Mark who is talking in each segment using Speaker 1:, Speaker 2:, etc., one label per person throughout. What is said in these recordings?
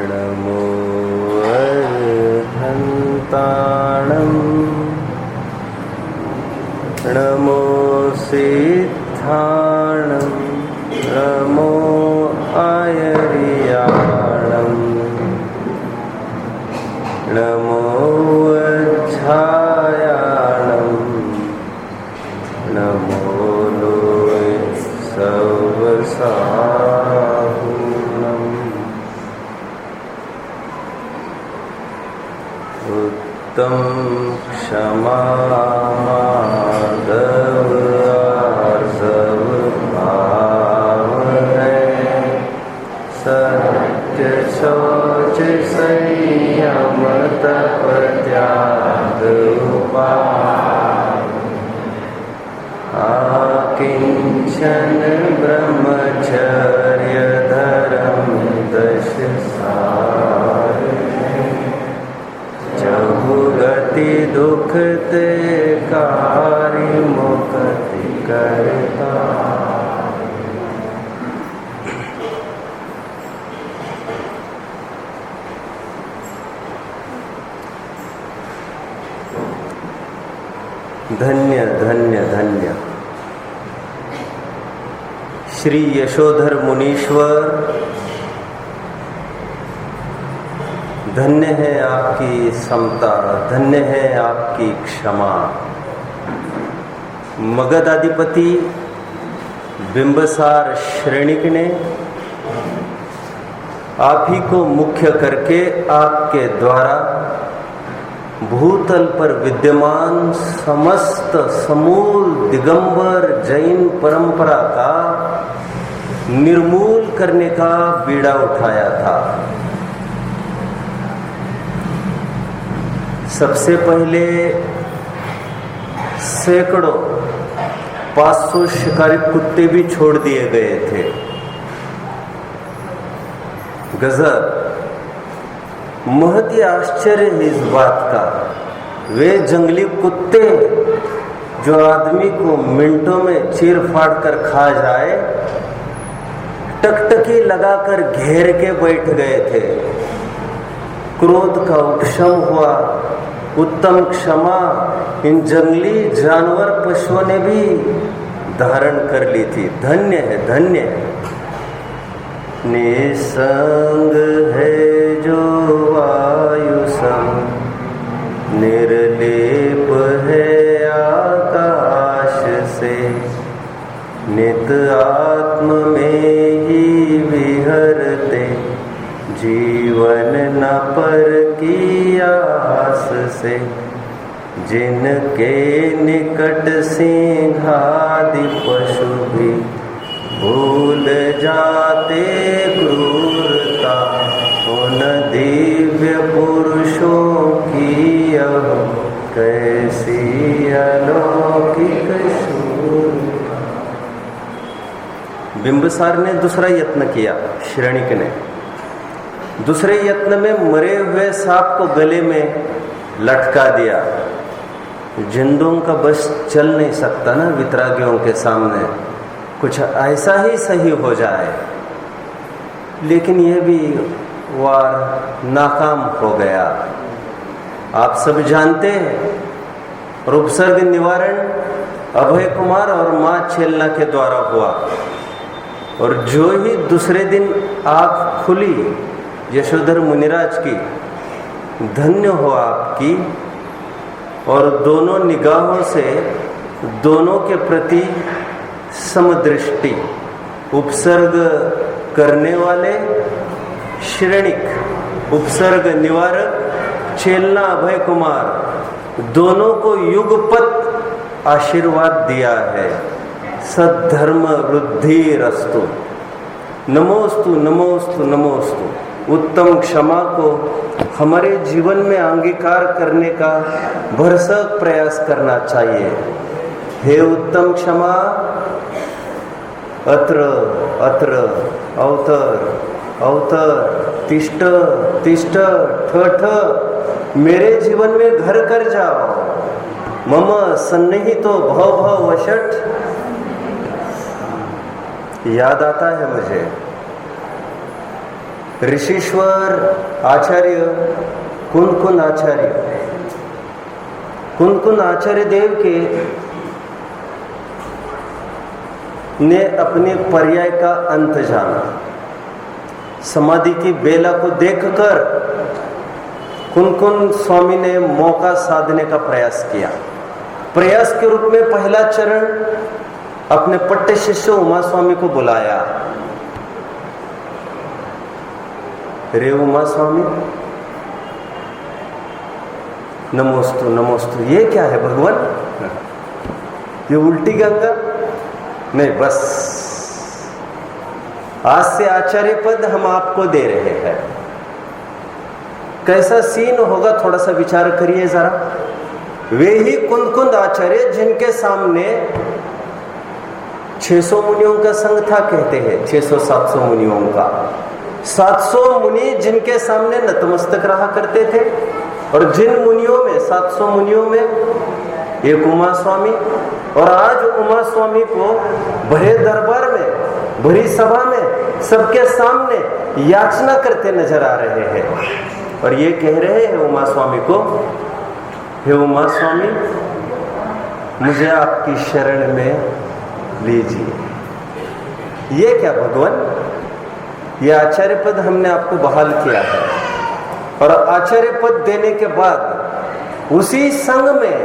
Speaker 1: नमो अर्हन्ताणं नमो सिद्धाणं नमो आयर्याणं नमो वज्झायाणं नमो लोय सवसाहुनं उत्तम क्षमा माधव आर्जव भाव है सत्य शौच संयम तप त्याग उपाय आकिंचन ब्रह्मचर्य धर्म दश सार गति दुख ते कारी मुक्ति करता। धन्य धन्य धन्य श्री यशोधर मुनीश्वर, धन्य है आपकी समता, धन्य है आपकी क्षमा। मगधाधिपति बिंबसार श्रेणिक ने आप ही को मुख्य करके आपके द्वारा भूतल पर विद्यमान समस्त समूल दिगंबर जैन परंपरा का निर्मूल करने का बीड़ा उठाया था। सबसे पहले सैकड़ों 500 शिकारी कुत्ते भी छोड़ दिए गए थे। गजब, महती आश्चर्य है इस बात का। वे जंगली कुत्ते जो आदमी को मिनटों में चीर फाड़ कर खा जाए, टकटकी लगाकर घेर के बैठ गए थे। क्रोध का उपशम हुआ, उत्तम क्षमा इन जंगली जानवर पशुओं ने भी धारण कर ली थी। धन्य है, धन्य है। निसंग है जो वायु सम, निर्लेप है आकाश से, नित आत्म में ही विहरते, जीवन न पर की आस से, जिनके निकट सिंहादि पशु भी भूल जाते क्रूरता, उन दिव्य पुरुषों की यह कैसी अलौकिक शूरता। बिंबसार ने दूसरा यत्न किया, श्रेणिक ने। दूसरे यत्न में मरे हुए सांप को गले में लटका दिया। जिंदों का बस चल नहीं सकता ना वितरागियों के सामने, कुछ ऐसा ही सही हो जाए। लेकिन यह भी वार नाकाम हो गया। आप सब जानते हैं, उपसर्ग निवारण अभय कुमार और मां छेलना के द्वारा हुआ। और जो ही दूसरे दिन आँख खुली यशोधर मुनिराज की, धन्य हो आपकी। और दोनों निगाहों से दोनों के प्रति समदृष्टि, उपसर्ग करने वाले श्रेणिक, उपसर्ग निवारक छेलना अभय कुमार, दोनों को युगपत आशीर्वाद दिया है। सद्धर्म वृद्धि रस्तु, नमोस्तु नमोस्तु नमोस्तु। उत्तम क्षमा को हमारे जीवन में अंगीकार करने का भरसक प्रयास करना चाहिए। हे उत्तम क्षमा, अत्र अत्र अवतर अवतर तिष्ठ तिष्ठ ठठ, मेरे जीवन में घर कर जाओ, मम सन्निहितो भव भव वशट। याद आता है मुझे ऋषिश्वर आचार्य कुन आचार्य देव के ने अपने पर्याय का अंत जाना। समाधि की बेला को देखकर कुन स्वामी ने मौका साधने का प्रयास किया। प्रयास के रूप में पहला चरण अपने पट्टे शिष्य उमा स्वामी को बुलाया। रे उमा स्वामी, नमोस्तु नमोस्तु। ये क्या है भगवान, ये उल्टी गंगा नहीं, बस आज से आचार्य पद हम आपको दे रहे हैं। कैसा सीन होगा थोड़ा सा विचार करिए जरा। वे ही कुंद आचार्य जिनके सामने 600 मुनियों का संघ था, कहते हैं 600-700 मुनियों का। 700 मुनि जिनके सामने नतमस्तक रहा करते थे, और जिन मुनियों में 700 मुनियों में एक उमा स्वामी, और आज उमा स्वामी को भरे दरबार में, भरी सभा में, सबके सामने याचना करते नजर आ रहे हैं। और ये कह रहे हैं उमा स्वामी को, हे उमा स्वामी, मुझे आपकी शरण में लीजिए। ये क्या भगवान, ये आचार्य पद हमने आपको बहाल किया है, और आचार्य पद देने के बाद उसी संघ में,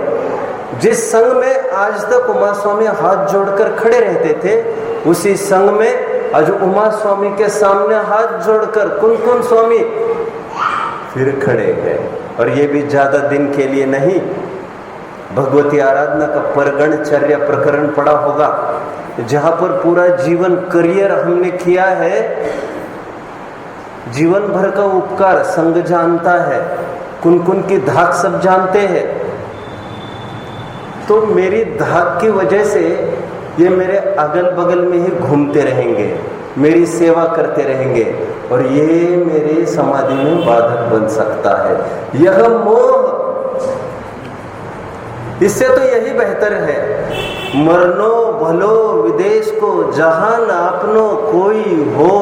Speaker 1: जिस संघ में आज तक उमा स्वामी हाथ जोड़कर खड़े रहते थे, उसी संघ में आज उमा स्वामी के सामने हाथ जोड़कर कुन स्वामी फिर खड़े हैं। और ये भी ज्यादा दिन के लिए नहीं, भगवती आराधना का परगणचर्या प्रकरण पड़ा होगा, जहां पर पूरा जीवन करियर हमने किया है। जीवन भर का उपकार संग जानता है, कुन की धाक सब जानते हैं। तो मेरी धाक की वजह से ये मेरे अगल बगल में ही घूमते रहेंगे, मेरी सेवा करते रहेंगे, और ये मेरी समाधि में बाधक बन सकता है। यह मोह, इससे तो यही बेहतर है, मरनो भलो विदेश को, जहान आपनो कोई हो।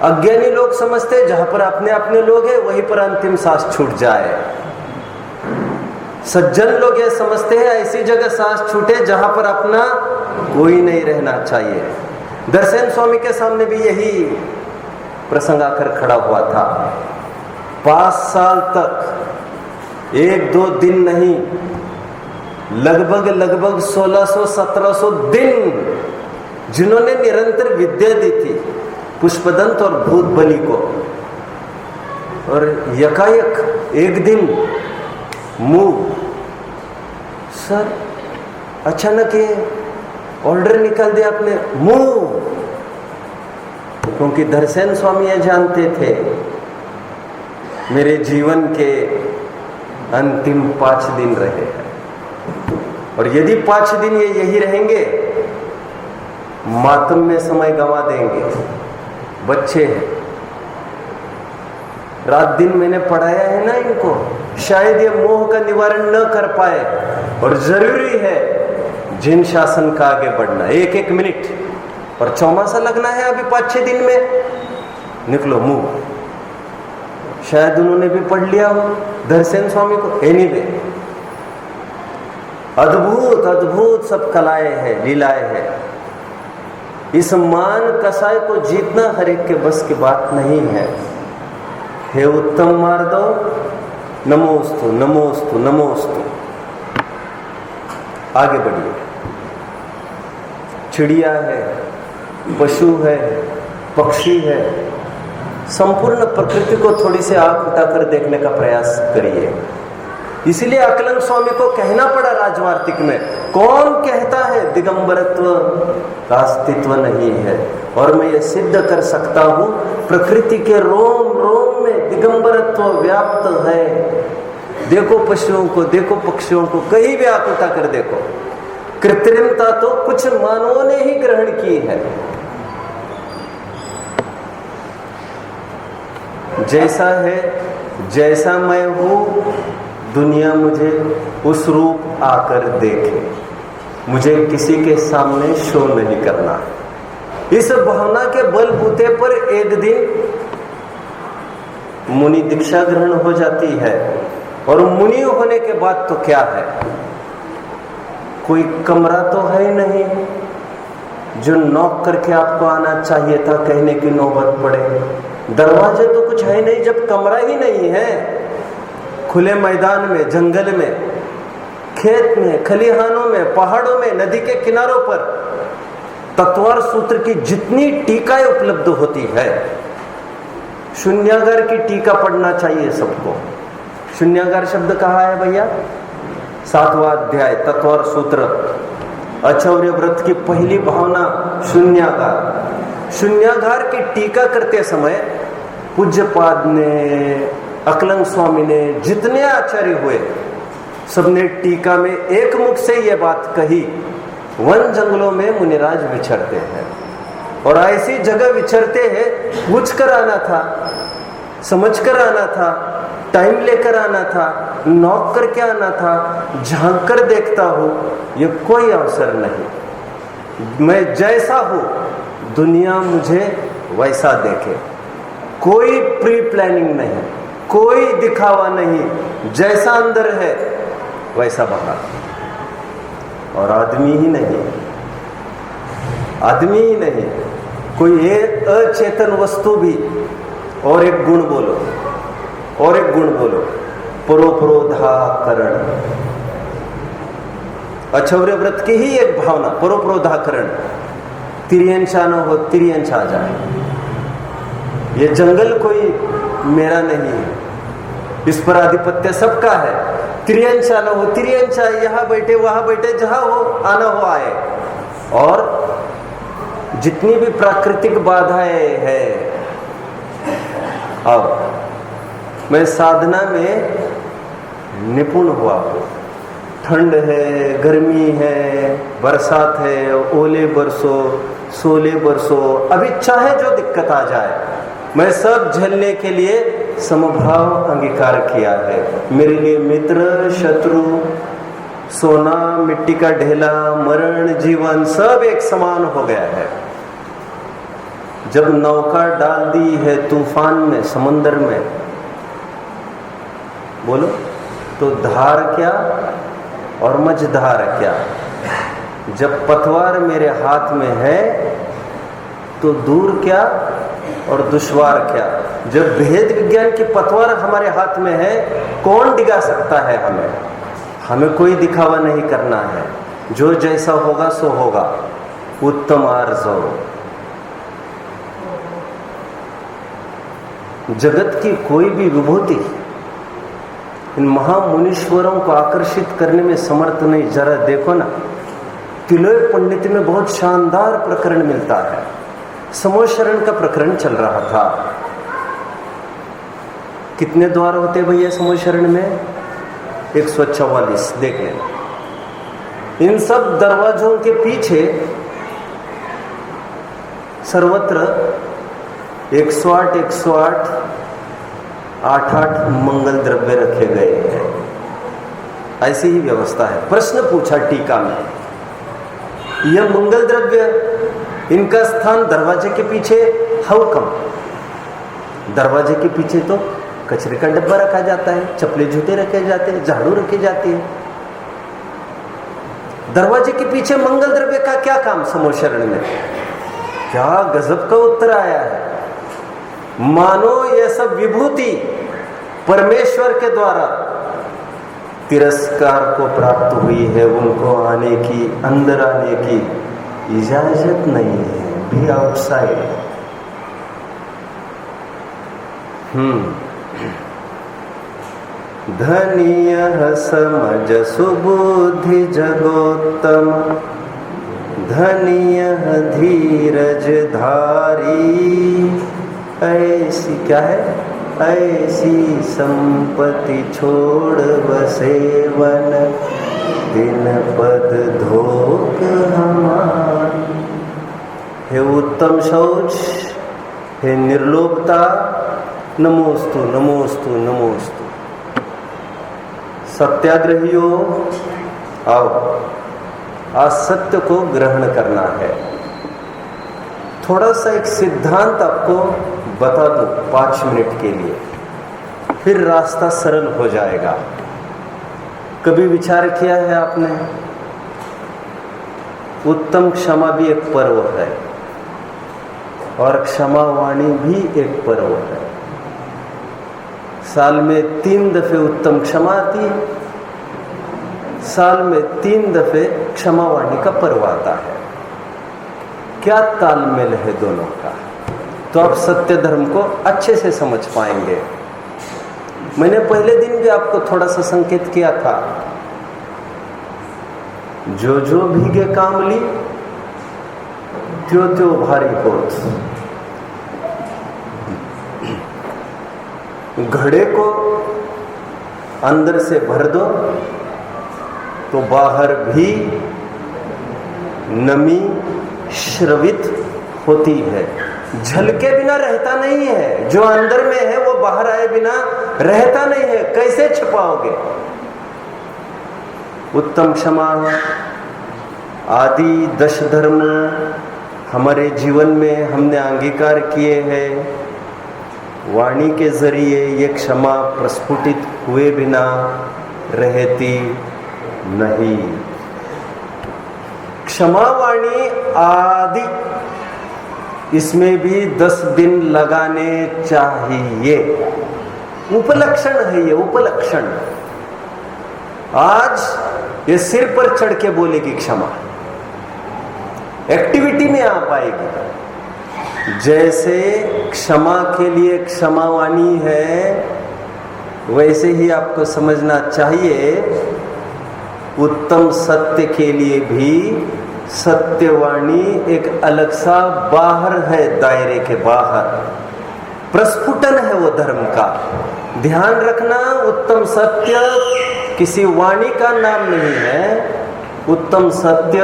Speaker 1: अज्ञानी लोग समझते हैं जहां पर अपने अपने लोग हैं वहीं पर अंतिम सांस छूट जाए। सज्जन लोग ये समझते हैं ऐसी जगह सांस छूटे जहां पर अपना कोई नहीं रहना चाहिए। दर्शन स्वामी के सामने भी यही प्रसंग आकर खड़ा हुआ था। 5 साल तक 1-2 दिन नहीं, लगभग 1600-1700 दिन जिन्होंने निरंतर विद्या दी थी पुष्पदंत और भूत बलि को, और यकायक एक दिन मुंह सर अचानक ये ऑर्डर निकाल दिया अपने मुंह, क्योंकि दर्शन स्वामी ये जानते थे मेरे जीवन के अंतिम 5 दिन रहे हैं, और यदि 5 दिन ये यही रहेंगे मातम में समय गंवा देंगे। बच्चे हैं, रात दिन मैंने पढ़ाया है ना इनको, शायद ये मोह का निवारण न कर पाए। और जरूरी है जिन शासन का आगे बढ़ना, 1-1 मिनट, और चौमासा लगना है अभी 5-6 दिन में, निकलो मुंह। शायद उन्होंने भी पढ़ लिया हो दर्शन स्वामी को। एनीवे, अद्भुत अद्भुत सब कलाएं हैं, लीलाएं हैं। इस मान कसाय को जीतना हर एक के बस की बात नहीं है। हे उत्तम मार्दव, नमोस्तु नमोस्तु नमोस्तु। आगे बढ़िए। चिड़िया है, पशु है, पक्षी है, संपूर्ण प्रकृति को थोड़ी सी आंख उठाकर देखने का प्रयास करिए। इसीलिए अकलन स्वामी को कहना पड़ा राजवार्तिक में, कौन कहता है दिगंबरत्व का अस्तित्व नहीं है, और मैं ये सिद्ध कर सकता हूं प्रकृति के रोम रोम में दिगंबरत्व व्याप्त है। देखो पशुओं को, देखो पक्षियों को, कहीं भी आंख उठाकर देखो। कृत्रिमता तो कुछ मानवों ने ही ग्रहण की है। जैसा है, जैसा मैं हूँ, दुनिया मुझे उस रूप आकर देखे, मुझे किसी के सामने शो नहीं करना। इस भावना के बलबूते पर एक दिन मुनि दीक्षा ग्रहण हो जाती है, और मुनि होने के बाद तो क्या है, कोई कमरा तो है नहीं जो नॉक करके आपको आना चाहिए था कहने की नौबत पड़े, दरवाजे तो कुछ है नहीं जब कमरा ही नहीं है। खुले मैदान में, जंगल में, खेत में, खलिहानों में, पहाड़ों में, नदी के किनारों पर तत्वार सूत्र की जितनी टीकाएं उपलब्ध होती है, शून्यागार की टीका पढ़ना चाहिए सबको। शून्यागार शब्द कहाँ है भैया? 7वां अध्याय तत्वार सूत्र, अचौर्य व्रत की पहली भावना शून्यागार। शून्यागार की टीका करते समय पूज्यपाद ने, अकलंग स्वामी ने, जितने आचार्य हुए, सबने टीका में एक मुख से यह बात कही, वन जंगलों में मुनिराज विचरते हैं, और ऐसी जगह विचरते हैं, पूछ कर आना था, समझ कर आना था, टाइम लेकर आना था, नॉक करके आना था, झांक कर देखता हूं, ये कोई अवसर नहीं। मैं जैसा हूं, दुनिया मुझे वैसा देखे, कोई प्री प्लानिंग नहीं, कोई दिखावा नहीं, जैसा अंदर है वैसा बाहर। और आदमी ही नहीं, आदमी ही नहीं, कोई एक अचेतन वस्तु भी। और एक गुण बोलो, और एक गुण बोलो, परोपरोधाकरण। अचौर्य व्रत की ही एक भावना, परोपरोधाकरण। तिर्यंशा न हो, तिर्यंशा आ जाए। ये जंगल कोई मेरा नहीं है, इस पर आधिपत्य सबका है। तिर्यंशा न हो, तिर्यंशा, यहाँ बैठे वहां बैठे, जहां हो, आना हो आए। और जितनी भी प्राकृतिक बाधाएं हैं, अब मैं साधना में निपुण हुआ हूं। ठंड है, गर्मी है, बरसात है, ओले बरसो, सोले बरसो, अब इच्छा है जो दिक्कत आ जाए, मैं सब झेलने के लिए समभाव अंगीकार किया है। मेरे लिए मित्र, शत्रु, सोना, मिट्टी का ढेला, मरण, जीवन सब एक समान हो गया है। जब नौका डाल दी है तूफान में, समंदर में, बोलो तो धार क्या और मझधार क्या। जब पतवार मेरे हाथ में है तो दूर क्या और दुश्वार क्या। जब भेद विज्ञान की पतवार हमारे हाथ में है, कौन डिगा सकता है हमें? हमें कोई दिखावा नहीं करना है, जो जैसा होगा सो होगा। उत्तम आर्जो। जगत की कोई भी विभूति इन महामुनीश्वरों को आकर्षित करने में समर्थ नहीं। जरा देखो ना, तिलोय पंडित में बहुत शानदार प्रकरण मिलता है। समोशरण का प्रकरण चल रहा था। कितने द्वार होते भैया समोशरण में? 144। देख लेना। इन सब दरवाजों के पीछे सर्वत्र 108 108 8 मंगल द्रव्य रखे गए हैं। ऐसी ही व्यवस्था है। प्रश्न पूछा टीका में, यह मंगल द्रव्य, इनका स्थान दरवाजे के पीछे हाउ कम? दरवाजे के पीछे तो कचरे का डब्बा रखा जाता है, चप्पले जूते रखे जाते हैं, झाड़ू रखी जाती है। दरवाजे के पीछे मंगल द्रव्य का क्या काम समोशरण में? क्या गजब का उत्तर आया है। मानो यह सब विभूति परमेश्वर के द्वारा तिरस्कार को प्राप्त हुई है। उनको आने की, अंदर आने की इजाजत नहीं है। Be outside. धन्य समझ सुबुद्धि जगोत्तम, धन्य धीरज धारी। ऐसी क्या है? ऐसी संपत्ति छोड़ बसे वन, दिन पद धोक हमारी। हे उत्तम शौच, हे निर्लोभता, नमोस्तु नमोस्तु नमोस्तु। सत्याग्रहियों आओ, आज सत्य को ग्रहण करना है। थोड़ा सा एक सिद्धांत आपको बता दूं 5 मिनट के लिए, फिर रास्ता सरल हो जाएगा। कभी विचार किया है आपने? उत्तम क्षमा भी एक पर्व है और क्षमावाणी भी एक पर्व है। साल में 3 दफे उत्तम क्षमा आती है, साल में 3 दफे क्षमावाणी का पर्व आता है। क्या तालमेल है दोनों का, तो आप सत्य धर्म को अच्छे से समझ पाएंगे। मैंने पहले दिन भी आपको थोड़ा सा संकेत किया था, जो जो भीगे कामली त्यो त्यो भारी होत। घड़े को अंदर से भर दो तो बाहर भी नमी श्रवित होती है। झलके बिना रहता नहीं है, जो अंदर में है वो बाहर आए बिना रहता नहीं है। कैसे छुपाओगे? उत्तम क्षमा आदि 10 धर्म हमारे जीवन में हमने अंगीकार किए हैं। वाणी के जरिए ये क्षमा प्रस्फुटित हुए बिना रहती नहीं। क्षमा वाणी आदि, इसमें भी 10 दिन लगाने चाहिए। उपलक्षण है ये, उपलक्षण। आज ये सिर पर चढ़ के बोलेगी क्षमा, एक्टिविटी में आ पाएगी। जैसे क्षमा के लिए क्षमावाणी है, वैसे ही आपको समझना चाहिए उत्तम सत्य के लिए भी सत्यवाणी एक अलग सा बाहर है, दायरे के बाहर प्रस्फुटन है वो धर्म का। ध्यान रखना, उत्तम सत्य किसी वाणी का नाम नहीं है, उत्तम सत्य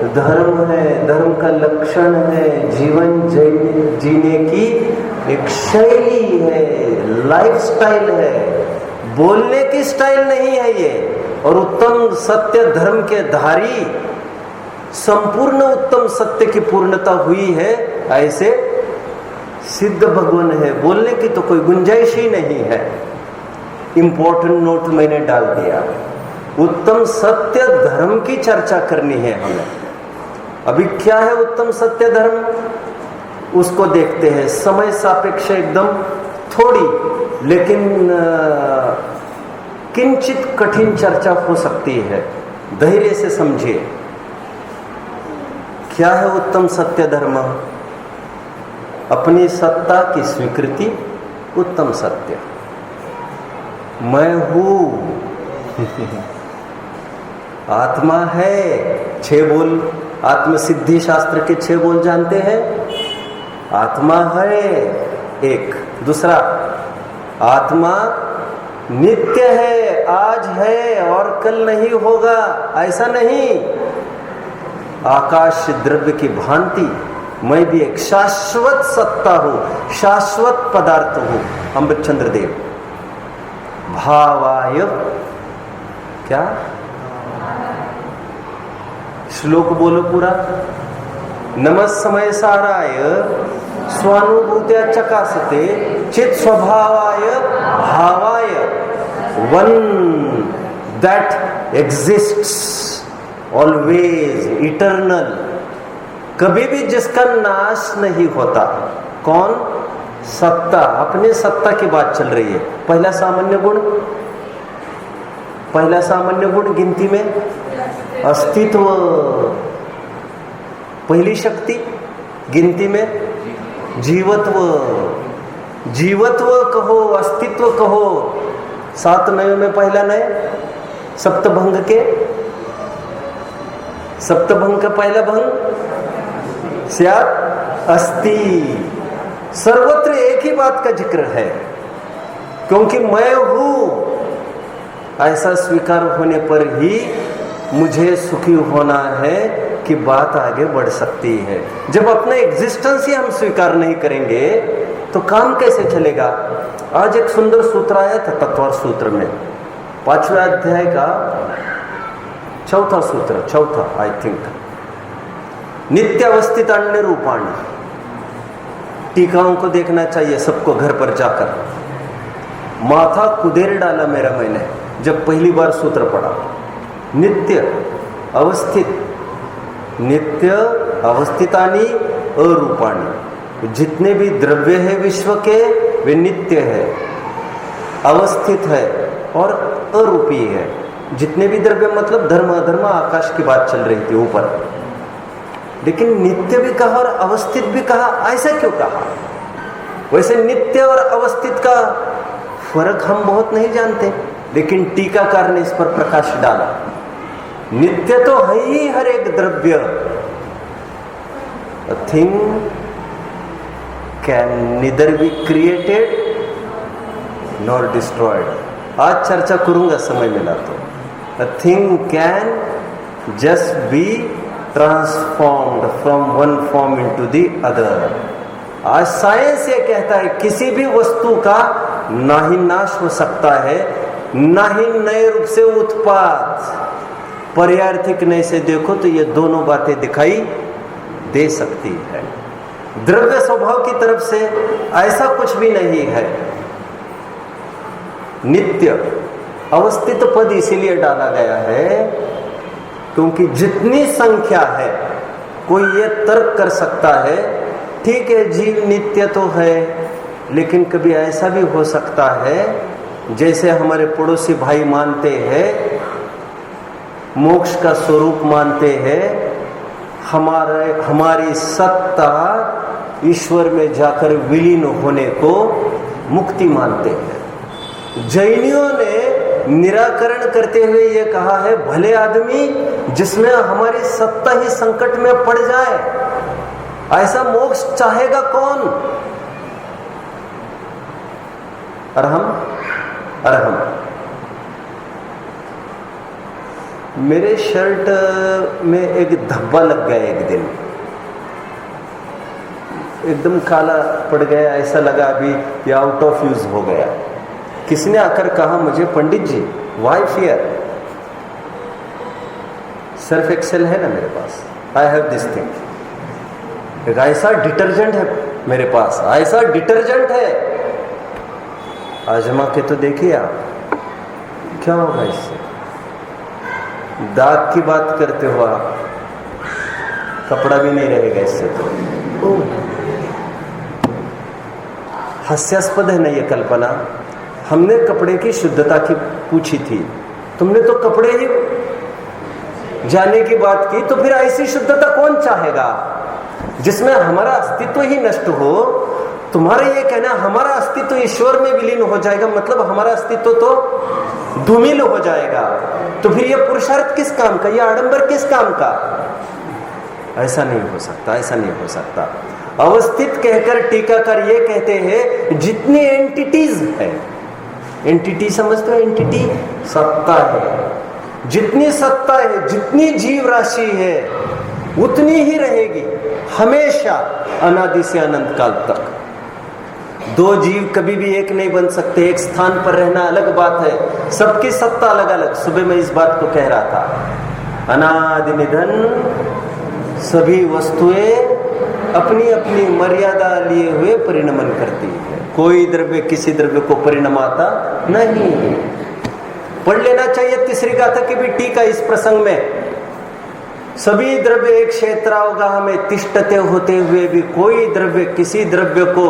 Speaker 1: धर्म है, धर्म का लक्षण है, जीवन जीने की एक शैली है, लाइफस्टाइल है, बोलने की स्टाइल नहीं है ये। और उत्तम सत्य धर्म के धारी संपूर्ण उत्तम सत्य की पूर्णता हुई है, ऐसे सिद्ध भगवान है। बोलने की तो कोई गुंजाइश ही नहीं है। इंपॉर्टेंट नोट मैंने डाल दिया, उत्तम सत्य धर्म की चर्चा करनी है हमें। अभी क्या है उत्तम सत्य धर्म, उसको देखते हैं। समय सापेक्ष एकदम थोड़ी, लेकिन किंचित कठिन चर्चा हो सकती है। धैर्य से समझिए क्या है उत्तम सत्य धर्म। अपनी सत्ता की स्वीकृति उत्तम सत्य। मैं हूं आत्मा है। 6 बोल, आत्मसिद्धि शास्त्र के 6 बोल जानते हैं। आत्मा है एक। दूसरा, आत्मा नित्य है, आज है और कल नहीं होगा, ऐसा नहीं। आकाश द्रव्य की भांति मैं भी एक शाश्वत सत्ता हूं, शाश्वत पदार्थ हूं। अमृतचंद्र देव। भावाय, क्या श्लोक बोलो पूरा। नमः समय साराय स्वानुभूत्या चकासते चित स्वभावाय भावाय। One that exists always, eternal, कभी भी जिसका नाश नहीं होता। कौन? सत्ता। अपने सत्ता की बात चल रही है। पहला सामान्य गुण, पहला सामान्य गुण गिनती में अस्तित्व। पहली शक्ति गिनती में जीवत्व। जीवत्व कहो, अस्तित्व कहो। 7 नयों में पहला नय सप्तभंग के, सप्तभंग का पहला भंग स्यात् अस्ति। सर्वत्र एक ही बात का जिक्र है, क्योंकि मैं हूं ऐसा स्वीकार होने पर ही मुझे सुखी होना है कि बात आगे बढ़ सकती है। जब अपना एग्जिस्टेंस ही हम स्वीकार नहीं करेंगे तो काम कैसे चलेगा? आज एक सुंदर सूत्र आया था तत्वर सूत्र में, 5वें अध्याय का चौथा आई थिंक, नित्य अवस्थित अन्य रूपाणी। टीकाओं को देखना चाहिए सबको घर पर जाकर। माथा कुदेर डाला मेरा मैंने जब पहली बार सूत्र पढ़ा। नित्य अवस्थितानि अरूपाणी। जितने भी द्रव्य है विश्व के वे नित्य है, अवस्थित है और अरूपी है। जितने भी द्रव्य मतलब धर्म अधर्म आकाश की बात चल रही थी ऊपर, लेकिन नित्य भी कहा और अवस्थित भी कहा। ऐसा क्यों कहा? वैसे नित्य और अवस्थित का फर्क हम बहुत नहीं जानते, लेकिन टीकाकार ने इस पर प्रकाश डाला। नित्य तो है ही हर एक द्रव्य। A thing can neither be created nor destroyed. आज चर्चा करूंगा समय मिला तो। A thing can just be transformed from one form into the other. आज साइंस ये कहता है किसी भी वस्तु का ना ही नाश हो सकता है, ना ही नए रूप से उत्पाद। पर्यार्थिक नए से देखो तो ये दोनों बातें दिखाई दे सकती है। द्रव्य स्वभाव की तरफ से ऐसा कुछ भी नहीं है। नित्य अवस्थित पद इसीलिए डाला गया है क्योंकि जितनी संख्या है, कोई ये तर्क कर सकता है ठीक है जीव नित्य तो है, लेकिन कभी ऐसा भी हो सकता है जैसे हमारे पड़ोसी भाई मानते हैं, मोक्ष का स्वरूप मानते हैं, हमारी सत्ता ईश्वर में जाकर विलीन होने को मुक्ति मानते हैं। जैनियों ने निराकरण करते हुए ये कहा है भले आदमी जिसमें हमारी सत्ता ही संकट में पड़ जाए, ऐसा मोक्ष चाहेगा कौन? अरहम। मेरे शर्ट में एक धब्बा लग गया एक दिन, एकदम काला पड़ गया, ऐसा लगा अभी ये आउट ऑफ यूज हो गया। किसने आकर कहा मुझे, पंडित जी वाई फियर, सर्फ एक्सेल है ना मेरे पास, आई हैव दिस थिंग। एक ऐसा डिटर्जेंट है मेरे पास, ऐसा डिटर्जेंट है, आजमा के तो देखिए आप क्या होगा इससे। दाग की बात करते हो आप, कपड़ा भी नहीं रहेगा इससे तो। हास्यास्पद है ना ये कल्पना। हमने कपड़े की शुद्धता की पूछी थी, तुमने तो कपड़े ही जाने की बात की, तो फिर ऐसी शुद्धता कौन चाहेगा जिसमें हमारा अस्तित्व ही नष्ट हो। तुम्हारा ये कहना हमारा अस्तित्व ईश्वर में विलीन हो जाएगा, मतलब हमारा अस्तित्व तो धूमिल हो जाएगा, तो फिर ये पुरुषार्थ किस काम का, ये आडंबर किस काम का? ऐसा नहीं हो सकता, ऐसा नहीं हो सकता। अवस्थित कहकर टीकाकार ये कहते हैं जितनी एंटिटीज है, एंटिटी समझते हो, एंटिटी सत्ता है, जितनी सत्ता है, जितनी जीव राशि है उतनी ही रहेगी हमेशा, अनादि से अनंत काल तक। दो जीव कभी भी एक नहीं बन सकते, एक स्थान पर रहना अलग बात है, सबकी सत्ता अलग अलग। सुबह मैं इस बात को कह रहा था, अनादि निधन सभी वस्तुएं अपनी अपनी मर्यादा लिए हुए परिणमन करती है, कोई द्रव्य किसी द्रव्य को परिणमाता नहीं। पढ़ लेना चाहिए तीसरी गाथा की भी टीका इस प्रसंग में। सभी द्रव्य एक क्षेत्रावगाह में तिष्ठते होते हुए भी कोई द्रव्य किसी द्रव्य को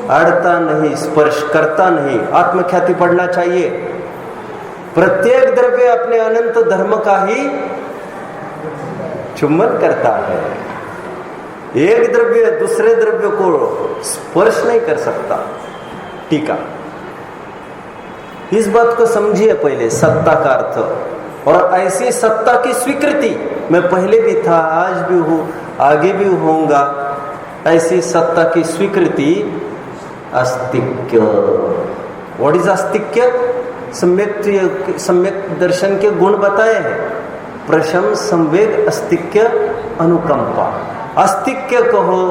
Speaker 1: अड़ता नहीं, स्पर्श करता नहीं। आत्मख्याति पढ़ना चाहिए। प्रत्येक द्रव्य अपने अनंत धर्म का ही चुंबन करता है। एक द्रव्य दूसरे द्रव्य को स्पर्श नहीं कर सकता। टीका, इस बात को समझिए पहले, सत्ता का अर्थ और ऐसी सत्ता की स्वीकृति। मैं पहले भी था, आज भी हूं, आगे भी होऊंगा। ऐसी सत्ता की स्वीकृति अस्तिक्य। What is अस्तिक्य? सम्यक दर्शन के गुण बताए हैं, प्रशम, संवेग, अस्तिक्य, अनुकंपा। अस्तिक्य कहो,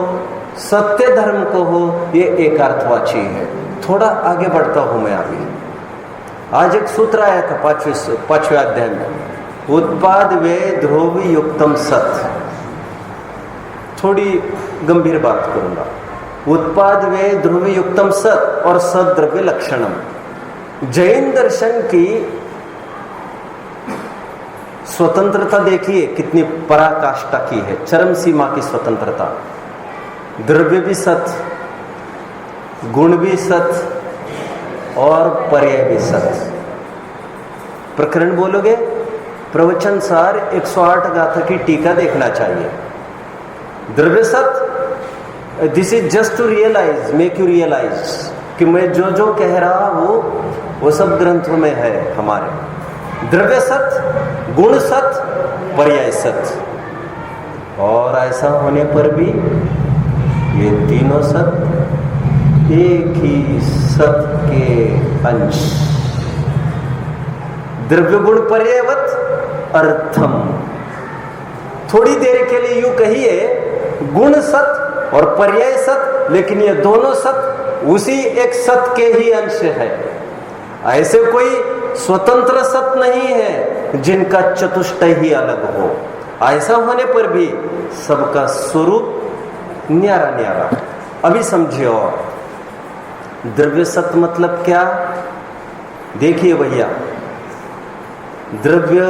Speaker 1: सत्य धर्म को हो, ये एकार्थवाची है। थोड़ा आगे बढ़ता हूं मैं अभी। आज एक सूत्र आया था पांचवें अध्याय में, उत्पाद व्यय ध्रुवी युक्तम सत। थोड़ी गंभीर बात करूंगा। उत्पाद व्यय ध्रुवी युक्तम सत और सद्द्रव्य लक्षणम। जैन दर्शन की स्वतंत्रता देखिए कितनी पराकाष्ठा की है, चरम सीमा की स्वतंत्रता। द्रव्य भी सत, गुण भी सत और पर्याय भी सत। प्रकरण बोलोगे, प्रवचन सार 108 गाथा की टीका देखना चाहिए। द्रव्य सत, this is just to realise, make you realise कि मैं जो जो कह रहा हूं वो सब ग्रंथों में है हमारे। द्रव्य सत, गुण सत, पर्याय सत। और ऐसा होने पर भी ये तीनों सत एक ही सत के अंश। द्रव्य गुण पर्यायवत अर्थम। थोड़ी देर के लिए यूं कहिए गुण सत और पर्याय सत, लेकिन ये दोनों सत उसी एक सत के ही अंश है। ऐसे कोई स्वतंत्र सत नहीं है जिनका चतुष्टय ही अलग हो। ऐसा होने पर भी सबका स्वरूप न्यारा न्यारा। अभी समझिए। और द्रव्य सत मतलब क्या? देखिए भैया, द्रव्य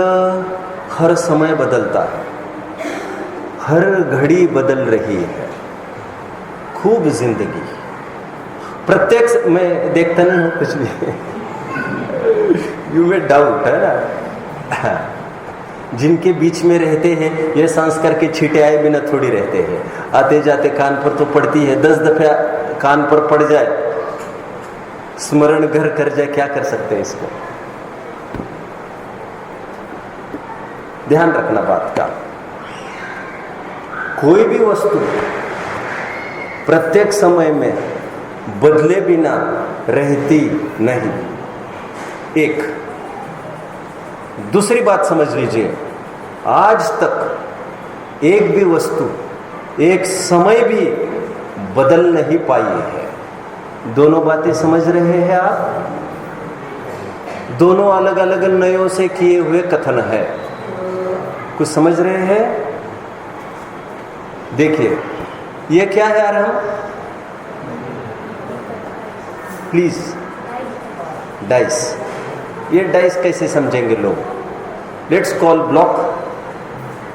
Speaker 1: हर समय बदलता है, हर घड़ी बदल रही है। खूब जिंदगी प्रत्यक्ष में देखता नहीं हूं कुछ भी यू में डाउट है ना। जिनके बीच में रहते हैं ये संस्कार के छींटे आए बिना थोड़ी रहते हैं। आते जाते कान पर तो पड़ती है, 10 दफा कान पर पड़ जाए, स्मरण घर कर जाए, क्या कर सकते हैं इसको? ध्यान रखना बात का। कोई भी वस्तु प्रत्येक समय में बदले बिना रहती नहीं। एक दूसरी बात समझ लीजिए, आज तक एक भी वस्तु एक समय भी बदल नहीं पाई है। दोनों बातें समझ रहे हैं आप? दोनों अलग अलग नयों से किए हुए कथन है। कुछ समझ रहे हैं? देखिए ये क्या है यार, हम प्लीज डाइस। ये डाइस कैसे समझेंगे लोग? Let's call block,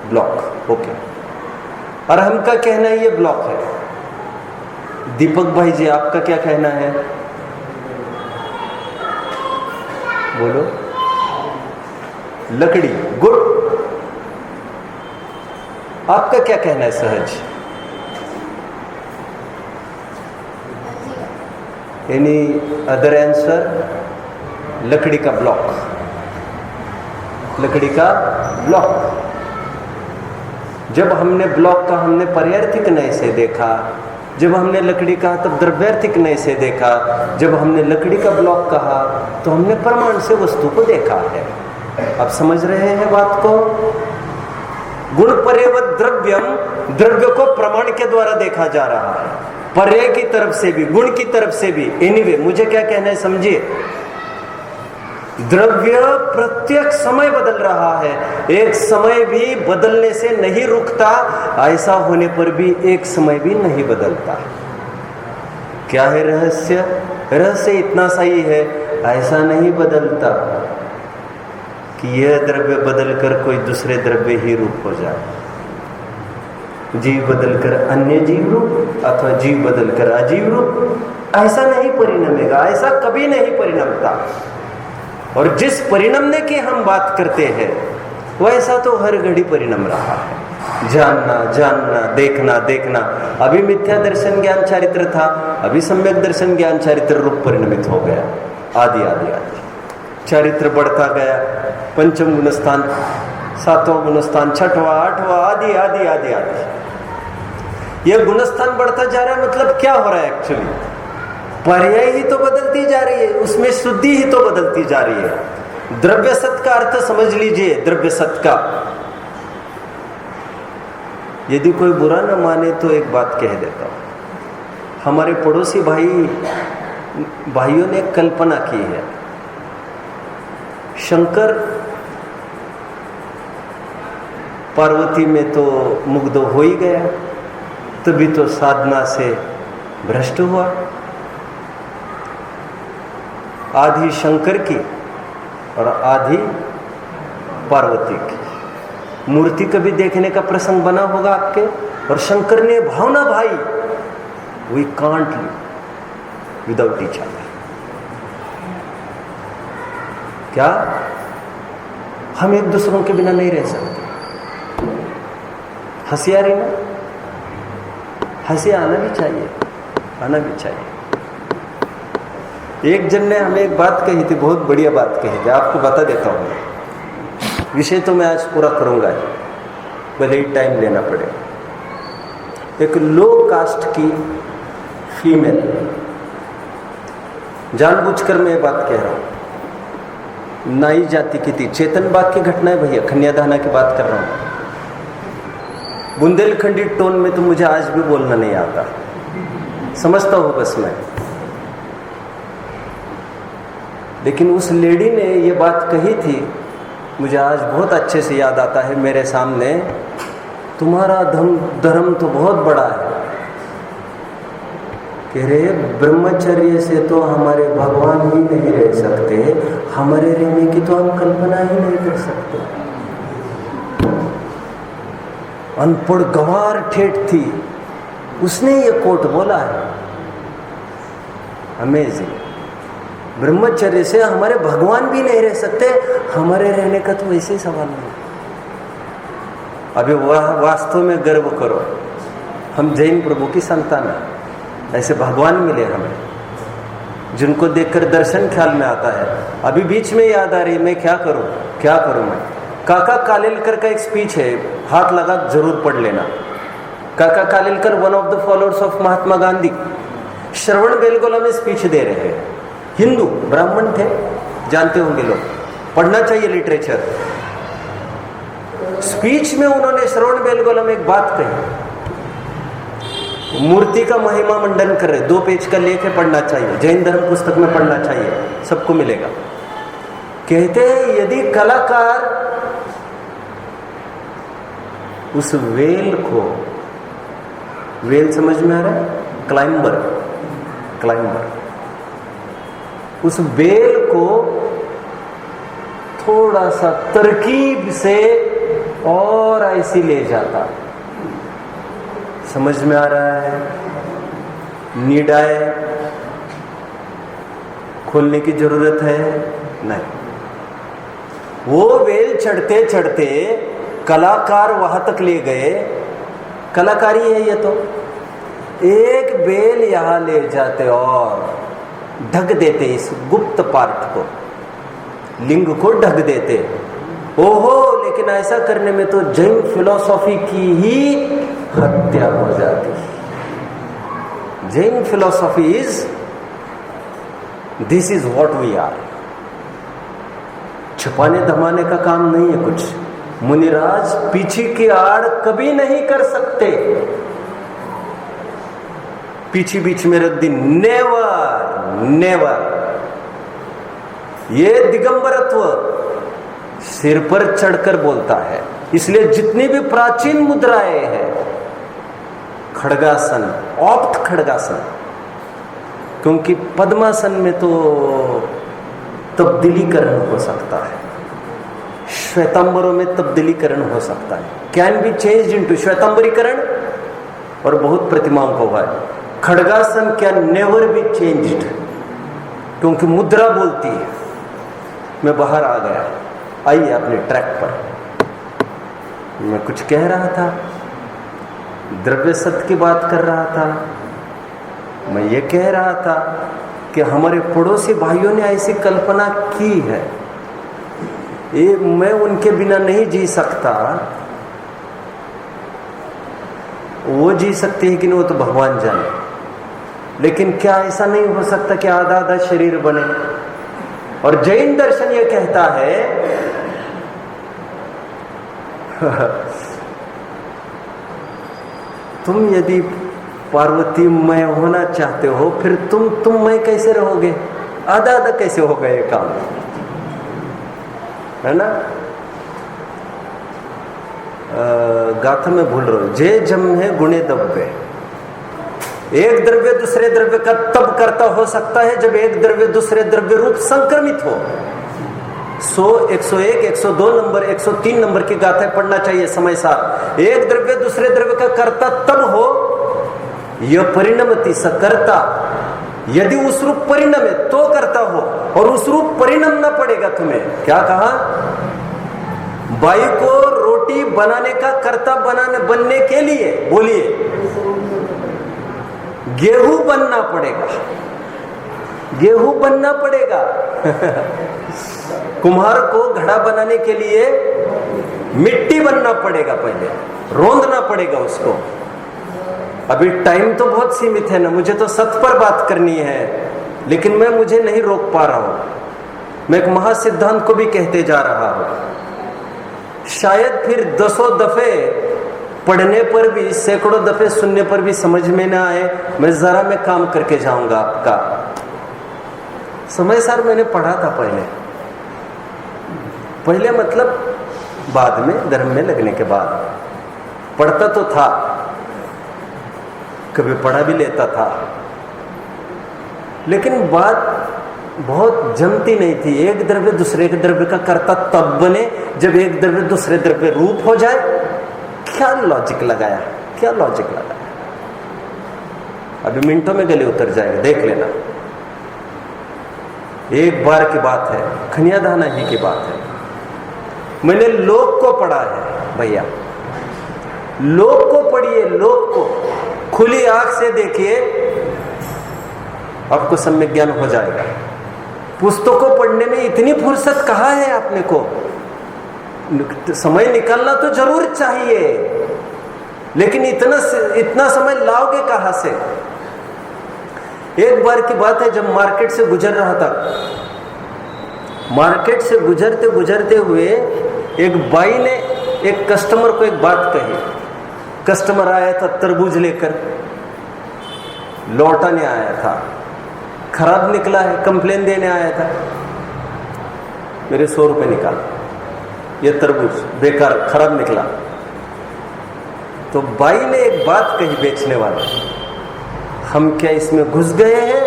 Speaker 1: block, okay. और हम का कहना है ये ब्लॉक है। दीपक भाई जी आपका क्या कहना है? बोलो। लकड़ी, गुड। आपका क्या कहना है सहज? Any other answer? लकड़ी का ब्लॉक, लकड़ी का ब्लॉक। जब हमने ब्लॉक का हमने पर्यायर्थिक नय से देखा, जब हमने लकड़ी कहा तब द्रव्यार्थिक नय से देखा, जब हमने लकड़ी का ब्लॉक कहा तो हमने प्रमाण से वस्तु को देखा है। आप समझ रहे हैं बात को? गुण पर्यवत द्रव्यम, द्रव्य को प्रमाण के द्वारा देखा जा रहा है, पर्याय की तरफ से भी, गुण की तरफ से भी। एनीवे मुझे क्या कहना है समझिए। द्रव्य प्रत्येक समय बदल रहा है, एक समय भी बदलने से नहीं रुकता। ऐसा होने पर भी एक समय भी नहीं बदलता। क्या है रहस्य? रहस्य इतना सही है, ऐसा नहीं बदलता कि यह द्रव्य बदलकर कोई दूसरे द्रव्य ही रूप हो जाए। जीव बदलकर अन्य जीव रूप अथवा जीव बदलकर अजीव रूप, ऐसा नहीं परिणमेगा। ऐसा कभी नहीं परिणमता। और जिस परिणमने की हम बात करते हैं वैसा तो हर घड़ी परिणम रहा है। जानना, जानना, देखना, देखना। अभी मिथ्या दर्शन ज्ञान चारित्र था, अभी सम्यक दर्शन ज्ञान चारित्र रूप परिणमित हो गया। आदि आदि आदि चारित्र बढ़ता गया। पंचम गुणस्थान, सातवां गुणस्थान, छठवां, आठवां, आदि आदि आदि आदि। यह गुणस्थान बढ़ता जा रहा है। मतलब क्या हो रहा है एक्चुअली? पर्याय ही तो बदलती जा रही है, उसमें शुद्धि ही तो बदलती जा रही है। द्रव्य सत का अर्थ समझ लीजिए। द्रव्य सत का, यदि कोई बुरा न माने तो एक बात कह देता हूं। हमारे पड़ोसी भाइयों ने कल्पना की है। शंकर पार्वती में तो मुग्ध हो ही गया, तभी तो साधना से भ्रष्ट हुआ। आधी शंकर की और आधी पार्वती की मूर्ति कभी देखने का प्रसंग बना होगा आपके। और शंकर ने भावना भाई, we can't live without each other. क्या हम एक दूसरों के बिना नहीं रह सकते? हंसी आ रही ना? हंसी आना भी चाहिए, आना भी चाहिए। एक जन ने हमें एक बात कही थी, बहुत बढ़िया बात कही थी, आपको बता देता हूँ। विषय तो मैं आज पूरा करूंगा ही, भले ही टाइम लेना पड़े। एक लो कास्ट की फीमेल, जानबूझकर मैं बात कह रहा हूं, नाई जाति की थी। चेतन बाग की घटना है भैया, कन्यादान की बात कर रहा हूं। बुंदेलखंडी टोन में तो मुझे आज भी बोलना नहीं आता, समझता हूं बस मैं। लेकिन उस लेडी ने ये बात कही थी, मुझे आज बहुत अच्छे से याद आता है मेरे सामने, तुम्हारा धर्म तो बहुत बड़ा है। कह रहे ब्रह्मचर्य से तो हमारे भगवान ही नहीं रह सकते, हमारे रहने की तो हम कल्पना ही नहीं कर सकते। अनपढ़ गंवार ठेठ थी, उसने ये कोट बोला है। अमेजिंग। ब्रह्मचर्य से हमारे भगवान भी नहीं रह सकते, हमारे रहने का तो वैसे ही सवाल नहीं। अभी वास्तव में गर्व करो, हम जैन प्रभु की संतान हैं। ऐसे भगवान मिले हमें, जिनको देखकर दर्शन ख्याल में आता है। अभी बीच में याद आ रही, मैं क्या करूं मैं। काका कालेलकर का एक स्पीच है, हाथ लगा जरूर पढ़ लेना। Kaka Kalelkar one of the followers of Mahatma Gandhi, Shravanabelagola में स्पीच दे रहे हैं। हिंदू ब्राह्मण थे, जानते होंगे लोग, पढ़ना चाहिए लिटरेचर। स्पीच में उन्होंने श्रवण बेलगोला में एक बात कही, मूर्ति का महिमा मंडन कर रहे, 2 पेज का लेख है, पढ़ना चाहिए, जैन धर्म पुस्तक में पढ़ना चाहिए, सबको मिलेगा। कहते हैं यदि कलाकार उस वेल को, वेल समझ में आ रहा है, क्लाइंबर, उस बेल को थोड़ा सा तरकीब से और ऐसी ले जाता, समझ में आ रहा है? नीड आए, खोलने की जरूरत है नहीं। वो बेल चढ़ते चढ़ते कलाकार वहां तक ले गए, कलाकारी है ये तो। एक बेल यहां ले जाते और ढक देते, इस गुप्त पार्ट को, लिंग को ढक देते। ओहो, लेकिन ऐसा करने में तो जैन फिलॉसफी की ही हत्या हो जाती। Jain philosophy is, this is what we are. छुपाने धमाने का काम नहीं है कुछ। मुनिराज पीछे की आड़ कभी नहीं कर सकते, पीछे बीच में रख दी, नेवर। ये दिगंबरत्व सिर पर चढ़कर बोलता है। इसलिए जितनी भी प्राचीन मुद्राएं हैं, खड़गासन, औप्त खड़गासन, क्योंकि पद्मासन में तो तब्दीलीकरण हो सकता है, श्वेतांबरों में तब्दीलीकरण हो सकता है, कैन बी चेंज्ड इनटू श्वेतांबरीकरण, और बहुत प्रतिमाओं को हुआ है। खड़गासन कैन नेवर बी चेंज्ड, क्योंकि मुद्रा बोलती है। मैं बाहर आ गया, आइए अपने ट्रैक पर। मैं कुछ कह रहा था, द्रव्य सत्य की बात कर रहा था। मैं ये कह रहा था कि हमारे पड़ोसी भाइयों ने ऐसी कल्पना की है, ये मैं उनके बिना नहीं जी सकता, वो जी सकते हैं कि नहीं वो तो भगवान जाने। लेकिन क्या ऐसा नहीं हो सकता कि आधा आधा शरीर बने? और जैन दर्शन ये कहता है तुम यदि पार्वती मैं होना चाहते हो, फिर तुम मैं कैसे रहोगे? आधा आधा कैसे होगा ये काम, है ना? गाथा में भूल रहा हूं। जे जम है गुणे दब्बे। एक द्रव्य दूसरे द्रव्य का तब कर्ता हो सकता है जब एक द्रव्य दूसरे द्रव्य रूप संक्रमित हो। 100, 101, 102 नंबर, 103 नंबर की गाथाएं पढ़ना चाहिए समय साथ। एक द्रव्य दूसरे द्रव्य का कर्ता तब हो यह परिणमति सकर्ता, यदि उस रूप परिणम है तो करता हो, और उस रूप परिणम ना पड़ेगा तुम्हें। क्या कहा? बाई को रोटी बनाने का कर्ता बनने के लिए बोलिए गेहूं बनना पड़ेगा, गेहूं बनना पड़ेगा। कुम्हार को घड़ा बनाने के लिए मिट्टी बनना पड़ेगा, पहले रोंदना पड़ेगा उसको। अभी टाइम तो बहुत सीमित है ना, मुझे तो सत्य पर बात करनी है, लेकिन मुझे नहीं रोक पा रहा हूं। मैं एक महासिद्धांत को भी कहते जा रहा हूं। शायद फिर 10 दफे पढ़ने पर भी, सैकड़ों दफे सुनने पर भी समझ में ना आए। मैं काम करके जाऊंगा आपका। समय सार मैंने पढ़ा था पहले मतलब बाद में, धर्म में लगने के बाद पढ़ता तो था, कभी पढ़ा भी लेता था, लेकिन बात बहुत जमती नहीं थी। एक द्रव्य दूसरे के द्रव्य का कर्ता तब बने जब एक द्रव्य दूसरे द्रव्य रूप हो जाए। क्या लॉजिक लगाया, क्या लॉजिक लगाया? अभी मिनटों में गले उतर जाएगा, देख लेना। एक बार की बात है, खनियादाना ही की बात है। मैंने लोक को पढ़ा है भैया, लोक को पढ़िए, लोक को खुली आंख से देखिए, आपको सम्यक ज्ञान हो जाएगा। पुस्तकों पढ़ने में इतनी फुर्सत कहाँ है आपने को? समय निकालना तो जरूर चाहिए, लेकिन इतना समय लाओगे कहां से? एक बार की बात है, जब मार्केट से गुजर रहा था, मार्केट से गुजरते गुजरते हुए एक बाई ने एक कस्टमर को एक बात कही। कस्टमर आया था तरबूज लेकर, लौटाने आया था, खराब निकला है, कंप्लेन देने आया था। मेरे 100 रुपए निकाल, ये तरबूज बेकार खराब निकला। तो बाई ने एक बात कही बेचने वाले, हम क्या इसमें घुस गए हैं?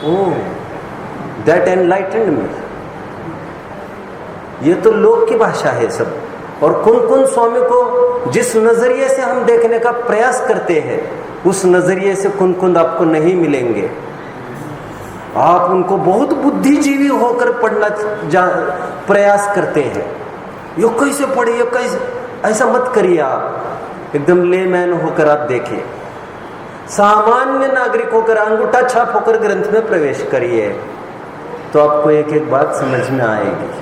Speaker 1: ओह, दैट एनलाइटेंड मी। ये तो लोक की भाषा है सब। और कौन कौन स्वामी को जिस नजरिए से हम देखने का प्रयास करते हैं, उस नजरिए से कौन कौन आपको नहीं मिलेंगे। आप उनको बहुत बुद्धिजीवी होकर पढ़ना प्रयास करते हैं। यो कैसे पढ़े, यो कैसे, ऐसा मत करिए। आप एकदम लेमैन होकर आप देखिए, सामान्य नागरिक होकर, अंगूठा छाप होकर ग्रंथ में प्रवेश करिए, तो आपको एक एक बात समझ में आएगी।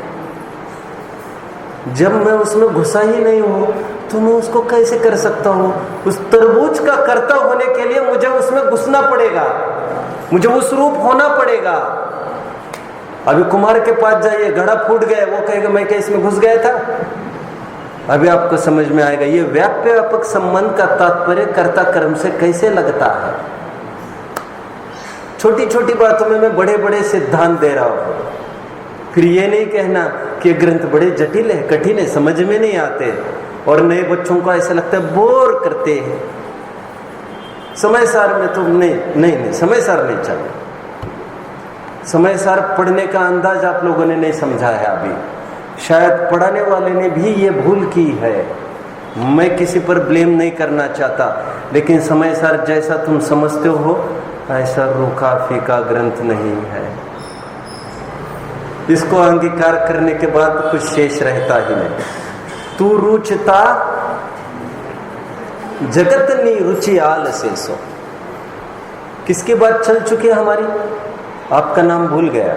Speaker 1: जब मैं उसमें घुसा ही नहीं हूं तो मैं उसको कैसे कर सकता हूं? उस तरबूज का कर्ता होने के लिए मुझे उसमें घुसना पड़ेगा, मुझे उस रूप होना पड़ेगा। अभी कुमार के पास जाइए, घड़ा फूट गया, वो कहेगा मैं क्या इसमें घुस गया था? अभी आपको समझ में आएगा ये व्याप्य व्यापक संबंध का तात्पर्य कर्ता कर्म से कैसे लगता है। छोटी छोटी बातों में मैं बड़े बड़े सिद्धांत दे रहा हूं। फिर ये नहीं कहना कि ग्रंथ बड़े जटिल है, कठिन है, समझ में नहीं आते, और नए बच्चों को ऐसा लगता है बोर करते हैं। समय सार में तो नहीं, समय सार नहीं चाहिए। समय सार पढ़ने का अंदाज आप लोगों ने नहीं समझा है अभी। शायद पढ़ाने वाले ने भी ये भूल की है। मैं किसी पर ब्लेम नहीं करना चाहता, लेकिन समय सार जैसा तुम समझते हो ऐसा रूखा फीका ग्रंथ नहीं है। इसको अंगीकार करने के बाद कुछ शेष रहता ही नहीं। तू रुचता जगत नी रुचि आल से सो। किसकी बात चल चुकी है हमारी? आपका नाम भूल गया।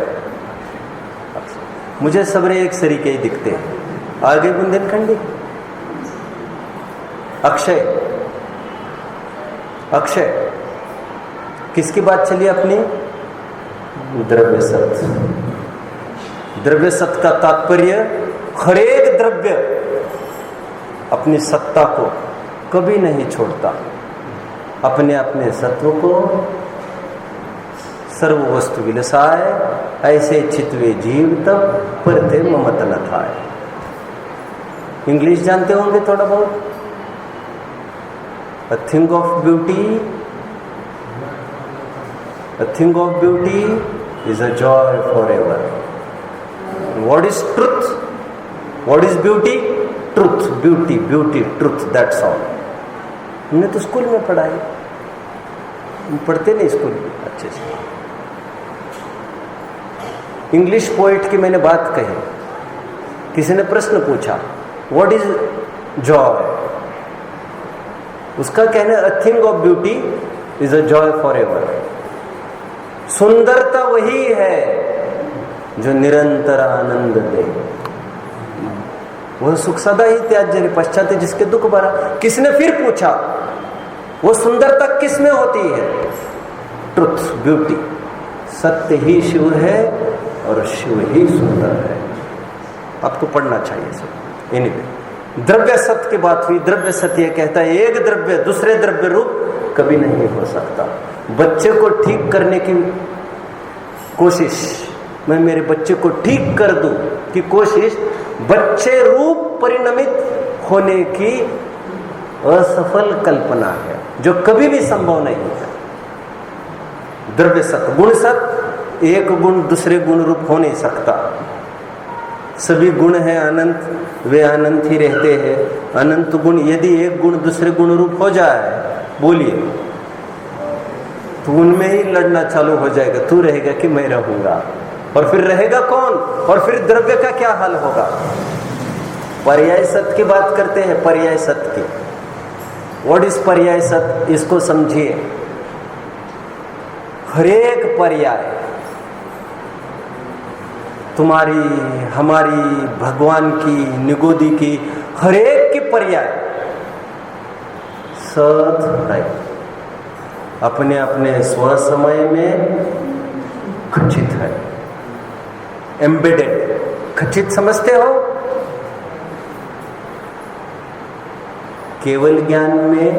Speaker 1: मुझे सबरे एक सरीके ही दिखते हैं। आगे बुंदेलखंडी, अक्षय, अक्षय किसकी बात चली अपनी? द्रव्य सत्य। द्रव्य सत्य का तात्पर्य हरेक द्रव्य अपनी सत्ता को कभी नहीं छोड़ता अपने अपने सत्व को। सर्व वस्तु विलसाय ऐसे चित्वे जीव तब परते ममत न थाय। इंग्लिश जानते होंगे थोड़ा बहुत। A thing of beauty is a joy forever. What is truth? What is beauty? Truth, beauty, truth, that's all. हमने तो स्कूल में पढ़ा है, हम पढ़ते नहीं स्कूल में अच्छे से। इंग्लिश पोइट की मैंने बात कही, किसी ने प्रश्न पूछा व्हाट इज जॉय, उसका कहना है a thing of beauty is a joy for ever. सुंदरता वही है जो निरंतर आनंद दे, वह सुख सदा ही त्याज्य पश्चात जिसके दुख भरा। किसने फिर पूछा वो सुंदरता किस में होती है? Truth, beauty. सत्य ही शिव है और शिव ही सुंदर है। आपको पढ़ना चाहिए सब। एनीवे, द्रव्य सत्य की बात हुई। द्रव्य सत्य कहता है एक द्रव्य दूसरे द्रव्य रूप कभी नहीं हो सकता। बच्चे को ठीक करने की कोशिश, मैं मेरे बच्चे को ठीक कर दूं की कोशिश बच्चे रूप परिणमित होने की असफल कल्पना है जो कभी भी संभव नहीं है। द्रव्य सत्य, गुण सत्य, एक गुण दूसरे गुण रूप हो नहीं सकता। सभी गुण हैं अनंत, वे अनंत ही रहते हैं। अनंत गुण यदि एक गुण दूसरे गुण रूप हो जाए, बोलिए, तो उनमें ही लड़ना चालू हो जाएगा, तू रहेगा कि मैं रहूंगा, और फिर रहेगा कौन, और फिर द्रव्य का क्या हाल होगा। पर्याय सत्य की बात करते हैं, पर्याय सत्य की। व्हाट इज पर्याय सत्य, इसको समझिए। हरेक पर्याय, तुम्हारी, हमारी, भगवान की, निगोदी की, हरेक की पर्याय सत है, अपने अपने स्व समय में खचित है, एम्बेडेड। खचित समझते हो? केवल ज्ञान में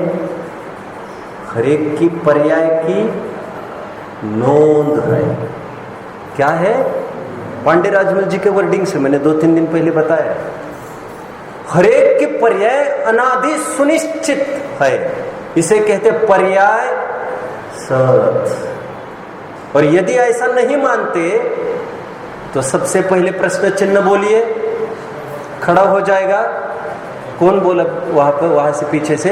Speaker 1: हरेक की पर्याय की नोंद है। क्या है? पांडे राजमल जी के वर्डिंग से मैंने 2-3 दिन पहले बताया। हरेक की पर्याय अनादि सुनिश्चित है, इसे कहते पर्याय सत। और यदि ऐसा नहीं मानते तो सबसे पहले प्रश्न चिन्ह बोलिए, खड़ा हो जाएगा। कौन बोला वहां पर, वहां से पीछे से?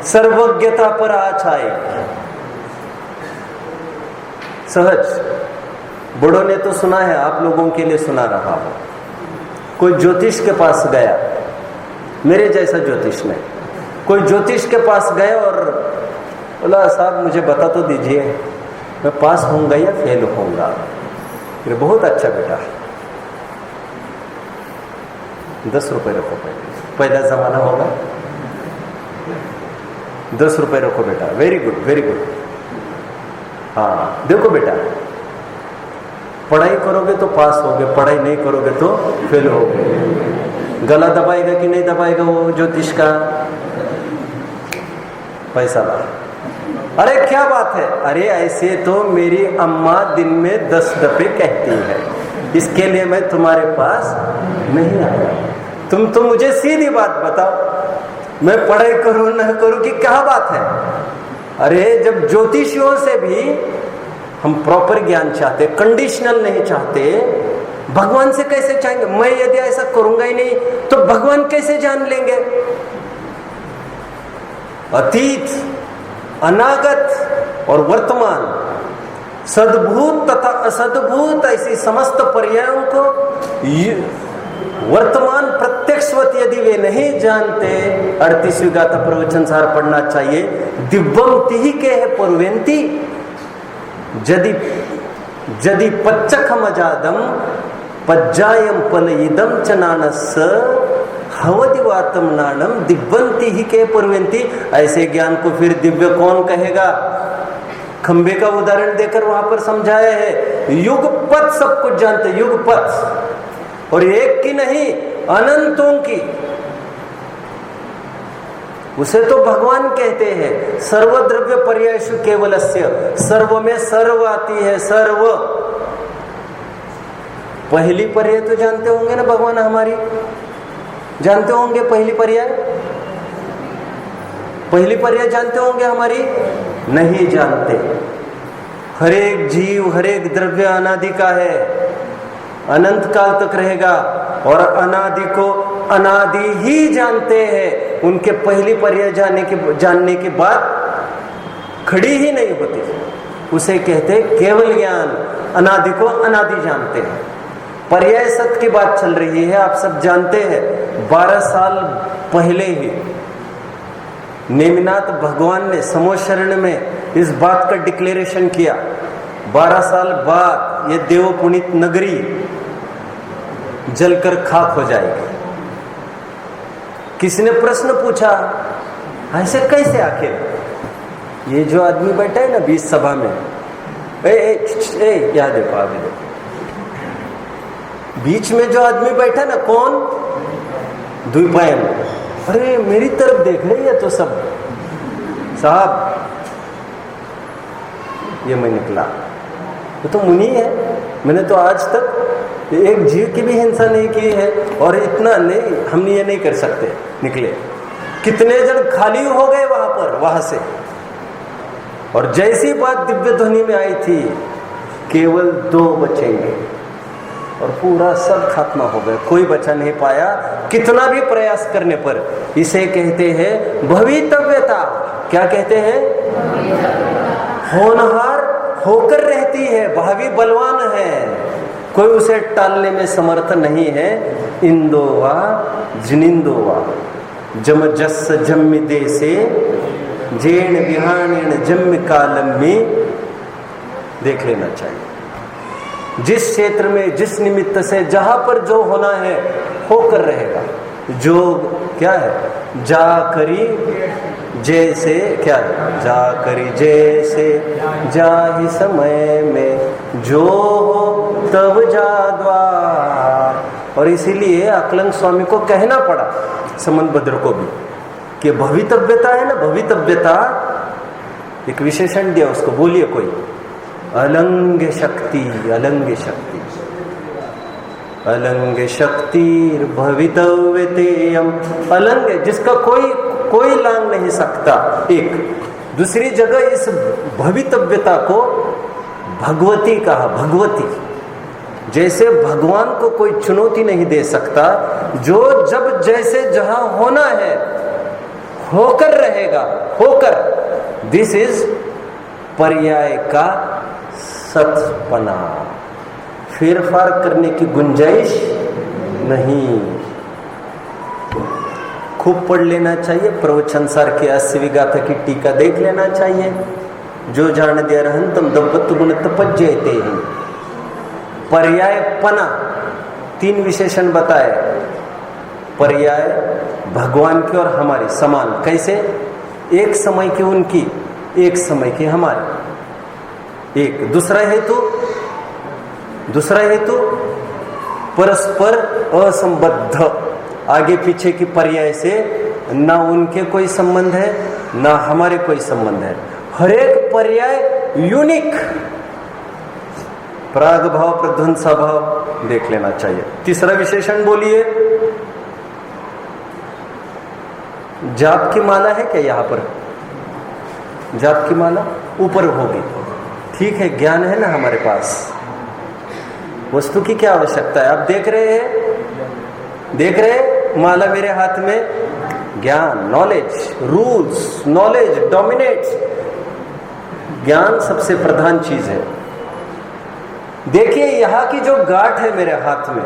Speaker 1: सर्वज्ञता पर आछाई। सहज बड़ों ने तो सुना है, आप लोगों के लिए सुना रहा हूं। कोई ज्योतिष के पास गया, मेरे जैसा ज्योतिष ने, कोई ज्योतिष के पास गए और बोला साहब मुझे बता तो दीजिए मैं पास होऊंगा या फेल होऊंगा। फिर बहुत अच्छा बेटा, 10 रुपए रखो, पहला जमाना होगा, 10 रुपए रखो बेटा, वेरी गुड वेरी गुड। हाँ देखो बेटा, पढ़ाई करोगे तो पास होगे, पढ़ाई नहीं करोगे तो फेल होगे। गला दबाएगा कि नहीं दबाएगा वो ज्योतिष का? पैसा ला। अरे क्या बात है, अरे ऐसे तो मेरी अम्मा दिन में 10 दफे कहती है, इसके लिए मैं तुम्हारे पास नहीं आया। तुम तो मुझे सीधी बात बताओ, मैं पढ़ाई करूं न करूं कि क्या बात है? अरे जब ज्योतिषियों से भी हम प्रॉपर ज्ञान चाहते, कंडीशनल नहीं चाहते, भगवान से कैसे चाहेंगे? मैं यदि ऐसा करूंगा ही नहीं तो भगवान कैसे जान लेंगे? अतीत, अनागत और वर्तमान, सद्भूत तथा असद्भूत, ऐसी समस्त पर्यायों को वर्तमान प्रत्यक्षवत यदि वे नहीं जानते, 38वीं गाथा प्रवचन सार पढ़ना चाहिए। दिव्यम तिहिके है पुर्वेंती जदि जदि पच्चखमजादम पज्जायम पलयिदम च नानस हवदिवातम नानम दिव्यंती ही के पुर्वेंती। ऐसे ज्ञान को फिर दिव्य कौन कहेगा? खंबे का उदाहरण देकर वहां पर समझाया है। युगपथ सब कुछ जानते, युगपथ, और एक की नहीं अनंतों की। उसे तो भगवान कहते हैं। सर्वद्रव्य पर्यायषु केवलस्य, सर्व में सर्व आती है, सर्व। पहली पर्याय तो जानते होंगे ना भगवान हमारी, जानते होंगे पहली पर्याय? पहली पर्याय जानते होंगे हमारी? नहीं जानते। हर एक जीव, हर एक द्रव्य अनादि का है, अनंत काल तक रहेगा, और अनादि को अनादि ही जानते हैं। उनके पहली पर्याय जानने के बाद खड़ी ही नहीं होती, उसे कहते केवल ज्ञान। अनादि को अनादि जानते हैं। पर्याय सत्य की बात चल रही है, आप सब जानते हैं। 12 साल पहले ही नेमिनाथ भगवान ने समोशरण में इस बात का डिक्लेरेशन किया, 12 साल बाद ये देव पुनीत नगरी जलकर खाक हो जाएगी। किसी ने प्रश्न पूछा, ऐसे कैसे आखिर? ये जो आदमी बैठा है ना बीच सभा में, क्या देखो आगे देखो, बीच में जो आदमी बैठा ना, कौन? द्विपायन। अरे मेरी तरफ देख रहे हैं तो सब साहब, ये मैं निकला, वो तो मुनि है। मैंने तो आज तक एक जीव की भी हिंसा नहीं की है, और इतना नहीं, हम ये नहीं कर सकते। निकले, कितने जन खाली हो गए वहां पर, वहां से। और जैसी बात दिव्य ध्वनि में आई थी, केवल 2 बचेंगे, और पूरा सब खात्मा हो गया, कोई बचा नहीं पाया, कितना भी प्रयास करने पर। इसे कहते हैं भवितव्यता। क्या कहते हैं? होनहार होकर रहती है, भावी बलवान है, कोई उसे टालने में समर्थ नहीं है। इंदोवा जिनिंदोवा जम जस जम्मि देसे जेण विहाणेण जम्मि कालम में। देख लेना चाहिए, जिस क्षेत्र में, जिस निमित्त से, जहां पर जो होना है होकर रहेगा। जो क्या है? जा करी जैसे, क्या है? जा करी जैसे जाहि समय में, जो हो तब जा द्वार। और इसीलिए अकलंग स्वामी को कहना पड़ा, समंत भद्र को भी, कि भवितव्यता है ना, भवितव्यता एक विशेषण दिया उसको, बोलिए कोई। अलंग शक्ति, अलंग शक्ति, अलंग शक्ति भवितव्यतेयम। अलंग है, जिसका कोई लांग नहीं सकता। एक दूसरी जगह इस भवितव्यता को भगवती कहा, भगवती। जैसे भगवान को कोई चुनौती नहीं दे सकता, जो जब जैसे जहां होना है होकर रहेगा, होकर। दिस इज पर्याय का सतपना, फेरफार करने की गुंजाइश नहीं। खूब पढ़ लेना चाहिए, प्रवचन सार के 80वीं गाथा की टीका देख लेना चाहिए। जो जान दिया रहन तम दब्बत गुण तपज्जयते हैं। पर्याय पना 3 विशेषण बताए। पर्याय भगवान की और हमारी समान। कैसे? एक समय की उनकी, एक समय की हमारी। एक दूसरा हेतु परस्पर असंबद्ध, आगे पीछे की पर्याय से ना उनके कोई संबंध है ना हमारे कोई संबंध है। हर एक पर्याय यूनिक, प्राग भाव प्रध्वंसा भाव देख लेना चाहिए। तीसरा विशेषण बोलिए। जाप की माला है क्या यहाँ पर? जाप की माला ऊपर होगी, ठीक है। ज्ञान है ना हमारे पास, वस्तु की क्या आवश्यकता है? आप देख रहे हैं, देख रहे हैं माला मेरे हाथ में। ज्ञान, नॉलेज, रूल्स, नॉलेज डोमिनेट्स। ज्ञान सबसे प्रधान चीज है। देखिए यहाँ की जो गांठ है मेरे हाथ में,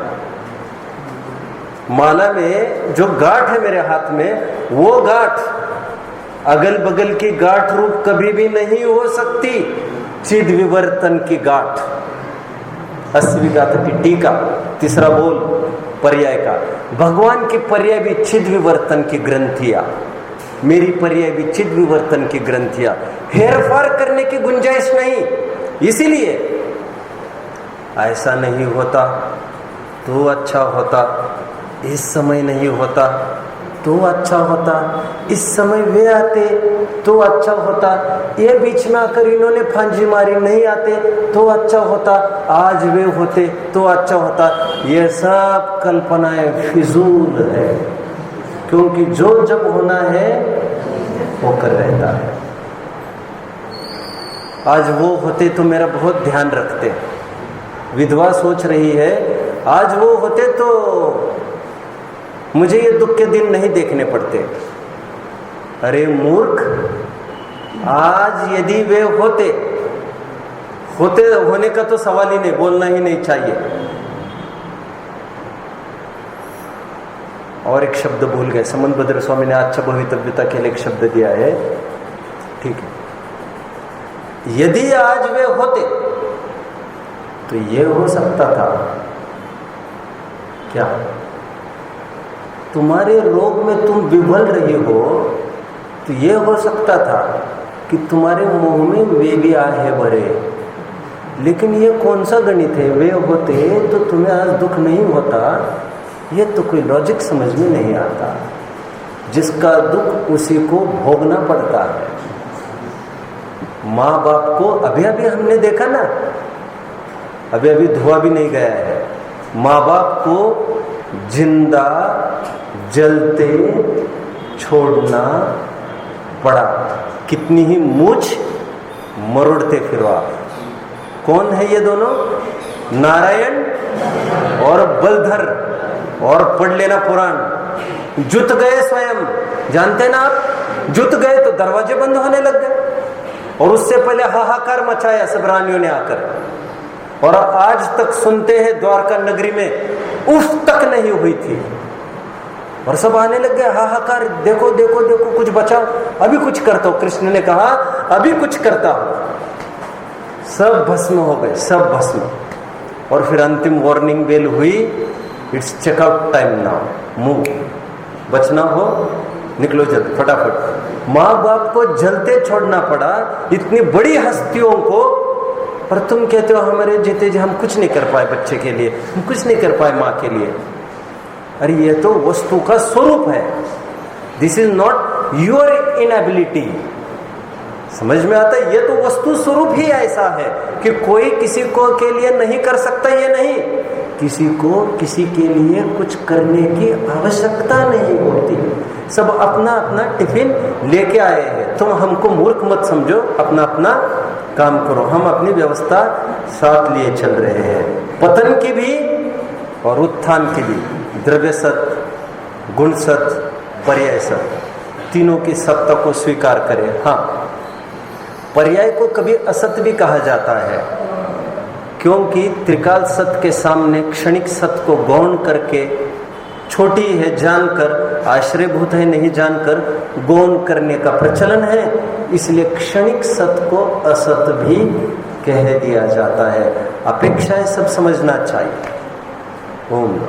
Speaker 1: माला में जो गांठ है मेरे हाथ में, वो गांठ अगल बगल की गांठ रूप कभी भी नहीं हो सकती। चिद विवर्तन की गांठ। 80वीं गाथा की टीका, तीसरा बोल पर्याय का। भगवान की पर्याय भी चिद विवर्तन की ग्रंथियां, मेरी पर्याय भी चिद विवर्तन की ग्रंथियां। हेरफार करने की गुंजाइश नहीं। इसीलिए ऐसा नहीं होता तो अच्छा होता, इस समय नहीं होता तो अच्छा होता, इस समय वे आते तो अच्छा होता, ये बीच में आकर इन्होंने फांसी मारी, नहीं आते तो अच्छा होता, आज वे होते तो अच्छा होता। ये सब कल्पनाएं फिजूल है, क्योंकि जो जब होना है होकर रहता है। आज वो होते तो मेरा बहुत ध्यान रखते। विधवा सोच रही है, आज वो होते तो मुझे ये दुख के दिन नहीं देखने पड़ते। अरे मूर्ख, आज यदि वे होते होने का तो सवाल ही नहीं, बोलना ही नहीं चाहिए। और एक शब्द भूल गए, समंत भद्र स्वामी ने अच्छा भवितव्यता के लिए एक शब्द दिया है, ठीक है। यदि आज वे होते तो ये हो सकता था क्या, तुम्हारे रोग में तुम विभल रही हो तो ये हो सकता था कि तुम्हारे मुंह में वे भी आहे भरे। लेकिन ये कौन सा गणित है, वे होते तो तुम्हें आज दुख नहीं होता। ये तो कोई लॉजिक समझ में नहीं आता। जिसका दुख उसी को भोगना पड़ता है। माँ बाप को अभी अभी हमने देखा ना, अभी अभी धुआं भी नहीं गया है, माँ बाप को जिंदा जलते छोड़ना पड़ा। कितनी ही मूछ मरोड़ते फिरो आप। कौन है ये दोनों? नारायण और बलधर। और पढ़ लेना पुराण। जुत गए स्वयं, जानते ना आप, जुत गए तो दरवाजे बंद होने लग गए। और उससे पहले हाहाकार मचाया सब रानियों ने आकर। और आज तक सुनते हैं द्वारका नगरी में उफ तक नहीं हुई थी। और सब आने लग गए, हाहाकार, देखो देखो देखो कुछ बचाओ, अभी कुछ करता हूं। कृष्ण ने कहा अभी कुछ करता हूं। सब भस्म हो गए, सब भस्म। और फिर अंतिम वार्निंग बेल हुई, it's checkout time now, move. बचना हो निकलो जल्दी फटाफट। माँ बाप को जलते छोड़ना पड़ा, इतनी बड़ी हस्तियों को। पर तुम कहते हो हमारे जीते जी हम कुछ नहीं कर पाए बच्चे के लिए, हम कुछ नहीं कर पाए माँ के लिए। अरे ये तो वस्तु का स्वरूप है। This is not your inability. समझ में आता है? ये तो वस्तु स्वरूप ही ऐसा है कि कोई किसी को के लिए नहीं कर सकता। ये नहीं, किसी को किसी के लिए कुछ करने की आवश्यकता नहीं होती। सब अपना अपना टिफिन लेके आए हैं। तुम हमको मूर्ख मत समझो, अपना अपना काम करो। हम अपनी व्यवस्था साथ लिए चल रहे हैं, पतन की भी और उत्थान की भी। द्रव्य सत, गुण सत, पर्याय सत, तीनों की सत्ता को स्वीकार करें। हाँ, पर्याय को कभी असत भी कहा जाता है, क्योंकि त्रिकाल सत के सामने क्षणिक सत को गौण करके, छोटी है जानकर, आश्रयभूत है नहीं जानकर, गौण करने का प्रचलन है। इसलिए क्षणिक सत को असत भी कह दिया जाता है। अपेक्षाएं सब समझना चाहिए। ओम।